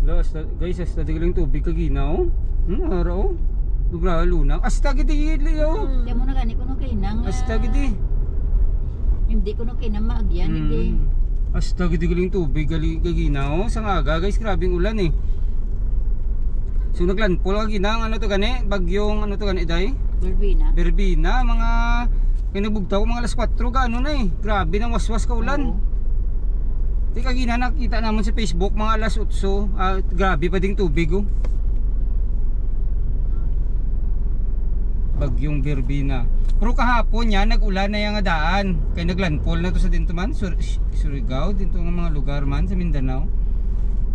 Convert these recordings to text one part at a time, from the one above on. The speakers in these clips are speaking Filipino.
Guys, hasta digaling tubig kaginaw. Araw. Dugra lunang. Hasta gidi yo. Di mo na gani ko no kinang. Hasta gidi. Hindi ko no kinang maagyan hindi. Hasta gidi galing tubig kaginaw. Sang aga guys, grabing ulan eh. So naglandfall kaginang ano to gani? Bagyong ano to gani day? Berbina, mga kinabugtaw mga alas 4 ka ano na eh. Grabe nang waswas ka ulan. Di kagina nakita naman sa Facebook mga alas 8. Grabe pa ding tubig oh. Bagyong Berbina. Pero kahapon yan nag-ulan na yung daan. Kaya naglandfall na to sa dinto man, Surigao, dinto ng mga lugar man sa Mindanao.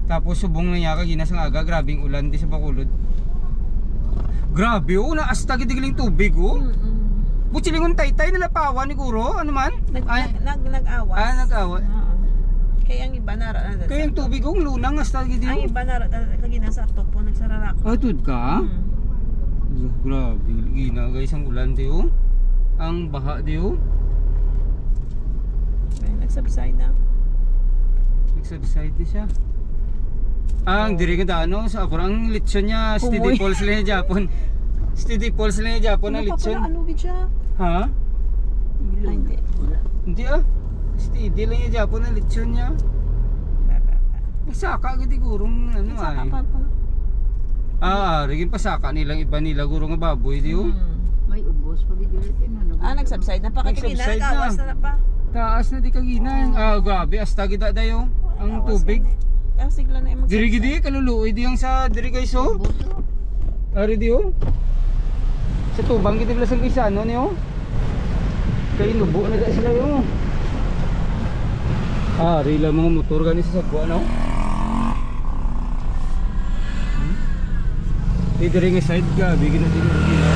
Tapos subong na niya kagina sang aga, grabing ulan di sa Bacolod. Grabe oh, naasta gidigiling tubig oh. Butsilingon taytay nalapawan ni Guro, ano man? Nag-awas. Nag-awas. Kaya ang iba na kaya yung tubig kong lunang hasta gidi. Ang iba na kagina sa topo nagsararak. Tud ka? Grabe, gina guys ang ulan di oh. Ang baha di oh. Nagsubside na. Nagsubside siya. Ang diri ka ano sa ang lechon niya, steady falls lang niya Japon. Steady falls lang niya Japon ang lechon. Ano gid siya? Ha? Hindi. Hindi steady lang niya Japon ang lechon niya. Saka gid gurong ano ay. Rigin pasaka nilang iba nila gurong nga baboy di oh. May ubos pa gid ano. Nagsubside na pa kagina, nagawas na pa. Taas na di kagina. Grabe hasta gid dayo ang tubig. Sigla na diri gidi kaluluoy di yung sa diri guys oh. Ari di oh. Sa tubang gidi bala sang isa no niyo. Kay nubo na da sila yo. Ari lang mga motor gani sa sagwa no. Diri nga side ka bigyan na dili gina.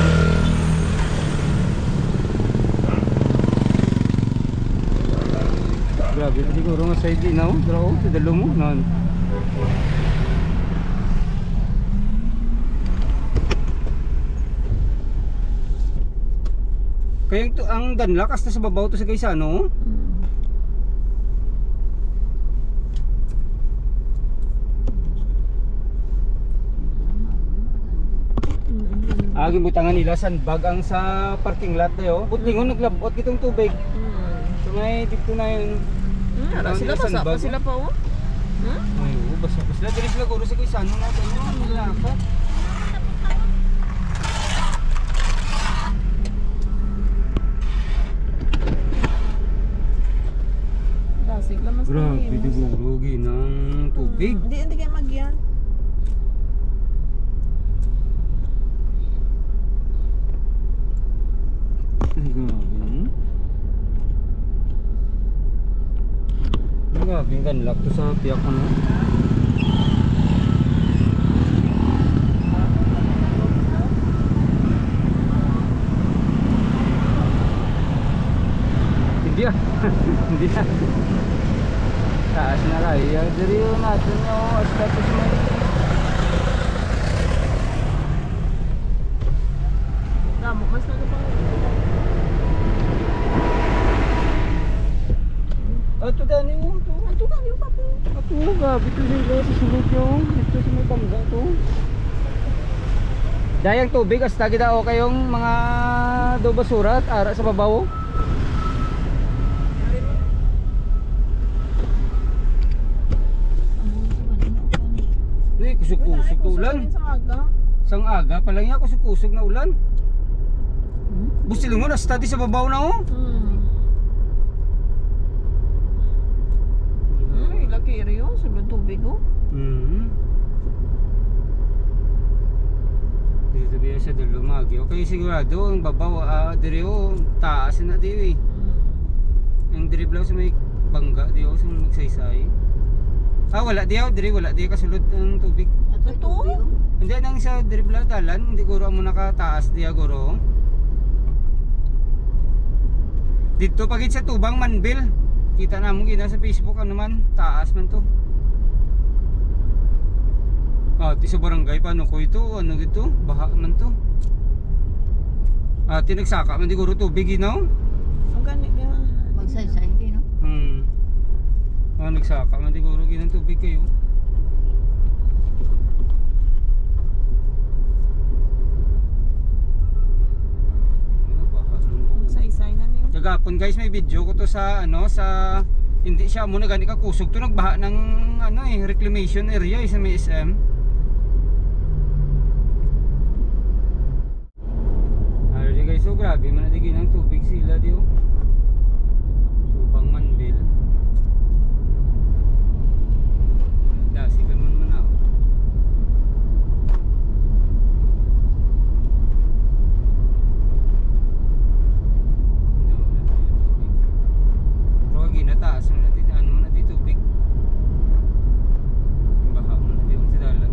Grabe siguro nga side din no. Draw sa dalo mo non. Kaya ang danlak hasta sa babaw to sa guys ano. Agi butangan nila sandbag ang sa parking lot tayo. Butlingon naglabot kitong tubig. So may dito na yun. Sila pa sila pa oh. Ay, basa pa sila. Dili sila guro sa kuisano natin. Malakot. Sigla mas grabe di guro ginang tubig. Hindi kayo magyan. Grabe kan lak to sa piyak ano. Hindi na. Taas na kaya. Dari yung natin yung status mo. Gamok mas na pa. Ato dani mo to. Ato kani pa po. Ato gabi to sila sa sulod yung dito sa may bangga to. Dayang tubig hasta kita o kayong mga do basura at ara sa babaw. Kusog-kusog na ulan. Sang aga pa lang yan kusog-kusog na ulan. Busilingon na study sa babaw na oh. Laki rin sulod tubig oh. Dito biya sa Dalumagi. Okay sigurado ang babaw diri oh taas na di eh. Ang diri blaw sa may bangga di oh sa magsaysay. Wala diyaw, diri wala di kasulod ang tubig. Ito? Hindi nang sa diri bla dalan, hindi guro mo nakataas diya guro. Dito pagit sa Tubang Manbil. Kita na mo gina sa Facebook ano man, taas man to. Ti sa barangay paano ko ito, ano gito, baha man to. Tinagsaka man di guro tubig ginaw. Ang ganit nga. Magsaysay din no. Nagsaka man siguro ginang tubig kayo. gapon guys, may video ko to sa ano sa hindi siya mo na gani ka kusog to, nagbaha ng ano reclamation area sa may SM. Ayun guys, so grabe man natigin ng tubig sila dio. Tubang Manbil. Dasi ka man manaw. Ginataas mo na dito, ano mo na dito, tubig. Baha mo na dito sa dalan.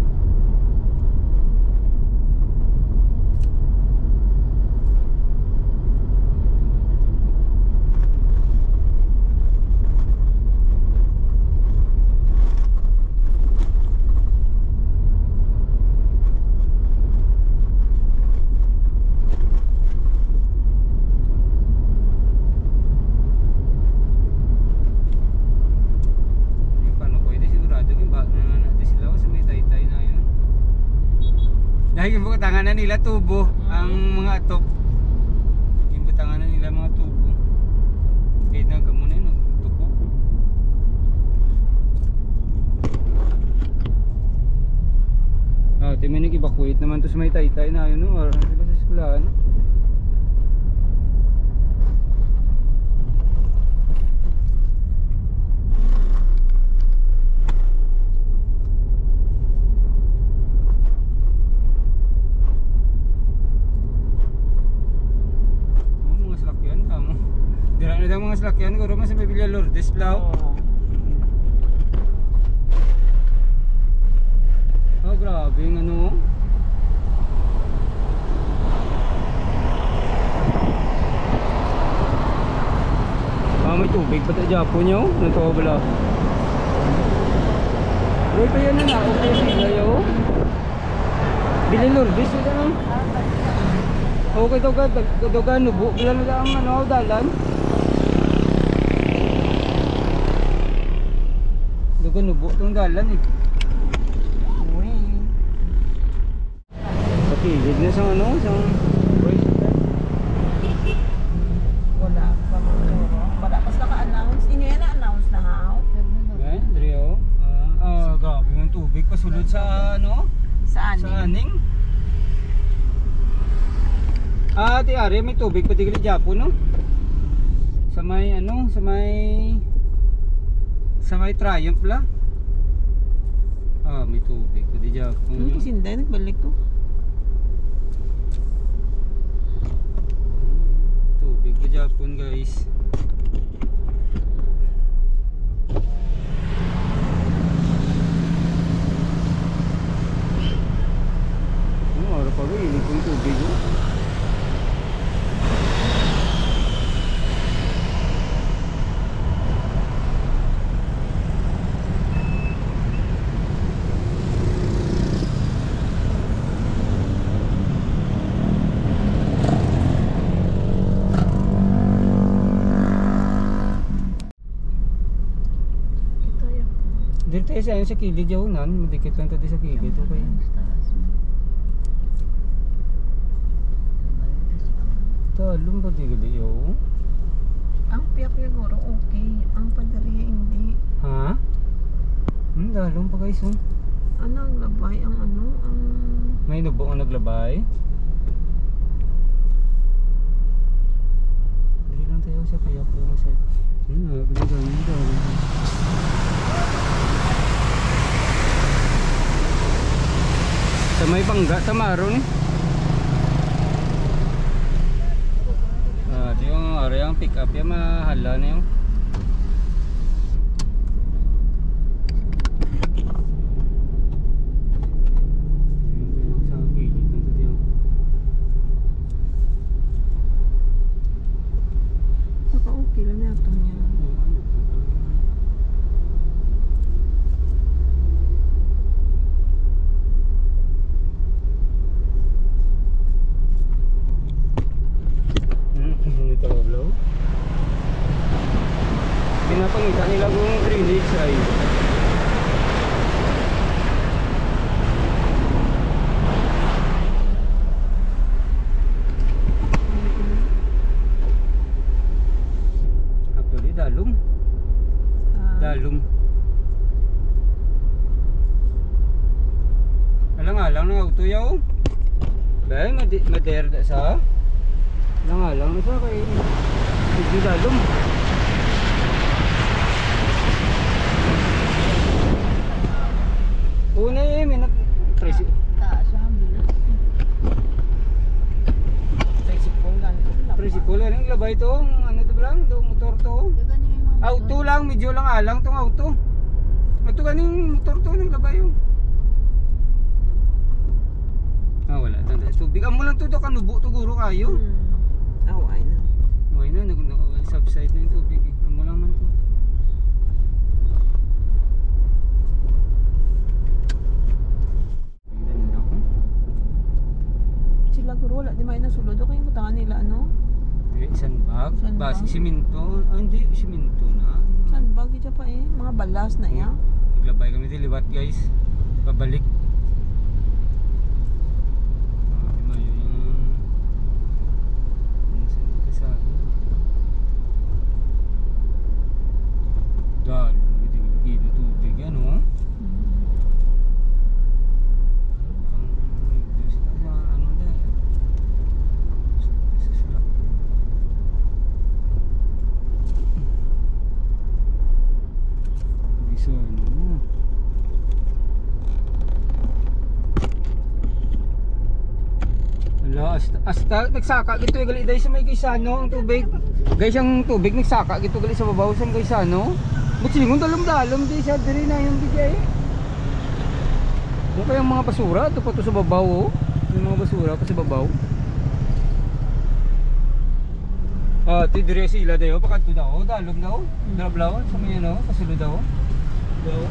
Dahil yung butangan na nila tubo, ang mga atop. Yung butangan na nila mga tubo. Kahit na gamuna yun, tubo. Ah, may nag-evacuate naman to sa may taytay na yun, no? Or sila sa eskwelahan. Ada mga salakyan ko rin sa Villa Lourdes Blau. Oh, grabe yung ano. May tubig pa tayo Japon nyo. Nito bala. Roy pa yan na. Okay sila yun. Villa Lourdes yun na. Okay doga nubo. Bila na ang ano dalan. Doga nubo itong dalan eh. Pakilid na sa ano, sa wala pa wala pa sila ka-announce. Inyo yan na-announce na how? Okay, Drio. Grabe yung tubig pasulod sa ano? Sa aning? Sa aning. Ate Ari, may tubig pati gali Japon, no? Sa may ano, sa may Triumph la. May tubig pati Japon. Sinday, nagbalik ko. Tubig pati Japon, guys. Araw pa rin, init yung tubig, no? Dito tayo sa kilid yahunan, madikit lang tayo sa kilid. Okay. Talong ba di gali yaw? Ang piyak siguro okay, ang padariya hindi. Ha? Dalong pa guys, oh. Ano ang labay, ang ano, ang... May nubo ang naglabay. Dali lang tayo sa kayak ko na sa... Pagkaganyan dalong. Sa may bangga, tamaro ni. Yung area ang pick up yung mahala na yung. Sa gilid ng tadi yung. Saka okay lang na ito niya. lang ng auto yaw. Bay, mader da sa. Langalang na sa kay. Hindi dalom. Una may nag-presi. Kaso ang bilis. Tricycle ganito lang. Principal lang labay to, ano to lang, to motor to. Dagan yung mga Auto lang, medyo lang alang tong auto. Ito ganing motor to nang labay yung. Wala tanda tubig. Amo lang to do kanubo to guro kayo. Away na. Okay na, subside na yung tubig. Amo lang man to. Ganda ako. Sila guro wala di may nasulod o kayong butangan nila ano? Sandbag, Sandbag? base siminto. Hindi, siminto na. Saan bagi dyan pa mga balas na iya. Naglabay kami diliwat guys. Pabalik. Mayo yung saan dito sa dal, gito tubig ano. Ano dahil? Sa sulak. Bisa ano. Ala, hasta nagsaka gito gali dahil sa may Gaisano ang tubig. Guys, ang tubig nagsaka gito gali sa babaw sa Gaisano. But silingon dalom-dalom di sa diri na yung DJ. Mo kayang mga basura to pa to sa babaw oh. Yung mga basura pa sa babaw. Ti dire sila dayo baka to daw dalom daw. Dalablaw sa may ano, kasulod daw. Daw.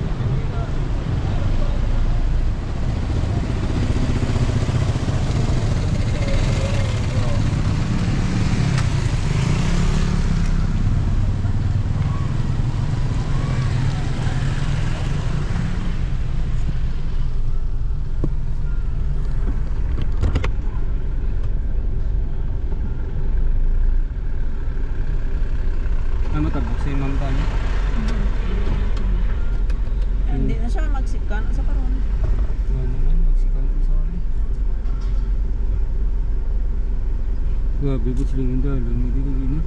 Matabok sa imam tayo. Hindi na siya magsikan sa karon. Ano naman, magsikan sa sorry. Grabe, ba't sila yung dalong? Hindi ko gina.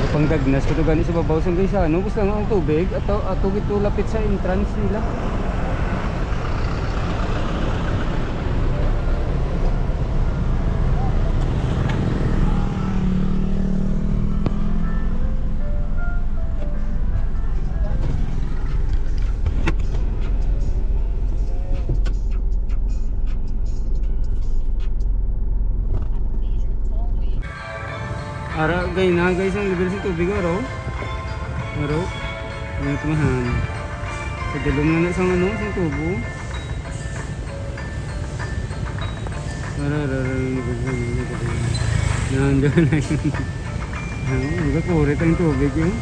Pangdagnas ko to gani sa babaw sa Gaisano, gusto lang ang tubig at ito lapit sa entrance nila. Ara gay na guys ang level sa tubig araw. Araw. Ano tumahan. Kadalong na sa ano sa tubo. Ara. Nandiyan na yun. Nagkakurit ang tubig yun.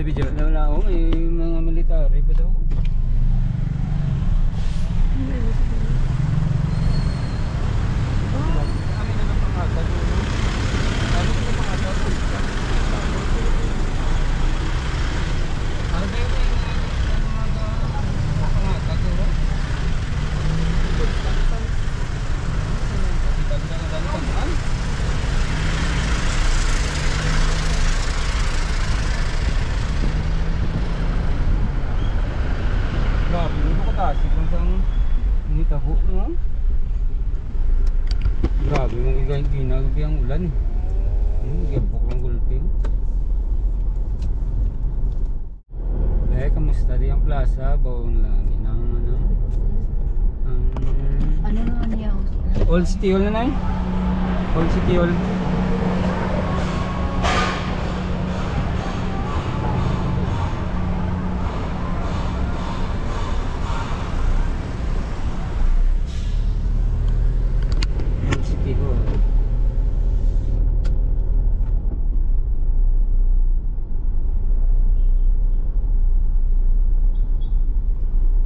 Video na ako, may mga military pa daw. Kami na ng pangatag. Ano yung pangatag? Ano ba yung pangatag? Grabe, hindi ko tasik lang sa nitabo no? Grabe, mga ginagabi ang ulan eh. Gabok lang gulping. Kamusta di ang plaza? Bawang langin ang ano? ano naman niya? Old City Hall na na eh. Old City Hall. Old City Hall.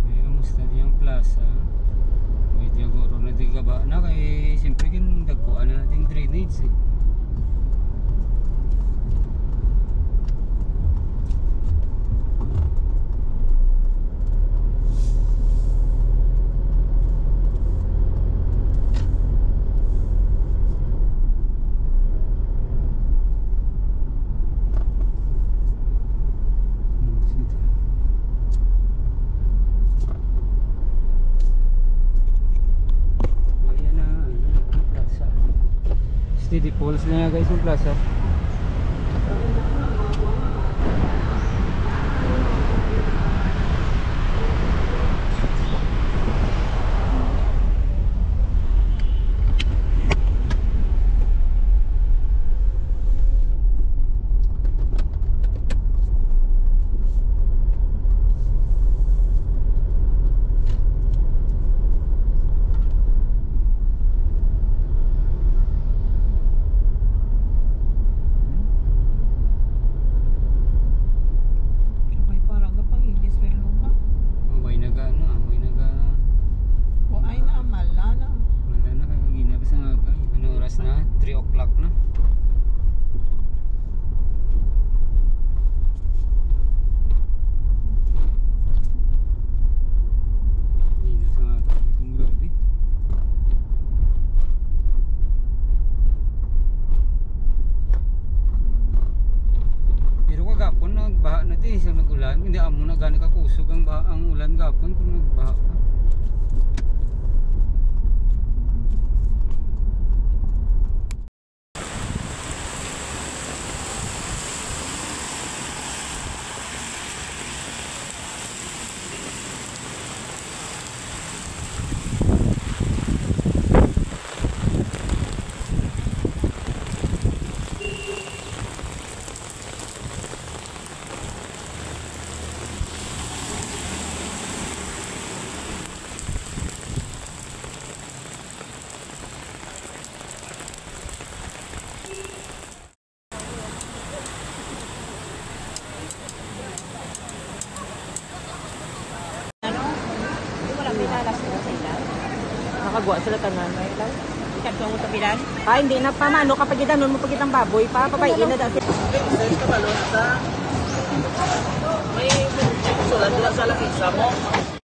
Ay, kamusta diyang plaza? Pwede aguro na di ka ba na kay siyempre kin dagkuan na natin drainage eh. Ayan na, ang plaza. Steady Falls na nga guys yung plaza. May parang kapag hindi swelo ba? Away naga ano, away naga O ay na, mala na. wala na kaya ginaba sa nga kay. Ano oras na? 3 o'clock na. Gina sa nga kay kung grabe. Pero kagapon nagbaha na din sa nag-ulan. Hindi amo na gani kakusog ang ulan gapon kung nagbaha pa. Wala may lalas sila sa ilan. Nakagawa sila tanan. Ikat ko ang tabilan. Ah, hindi na pamano kapag idanon mo pagitang baboy pa papayin na dasi. May sulat sila sa lakisa mo.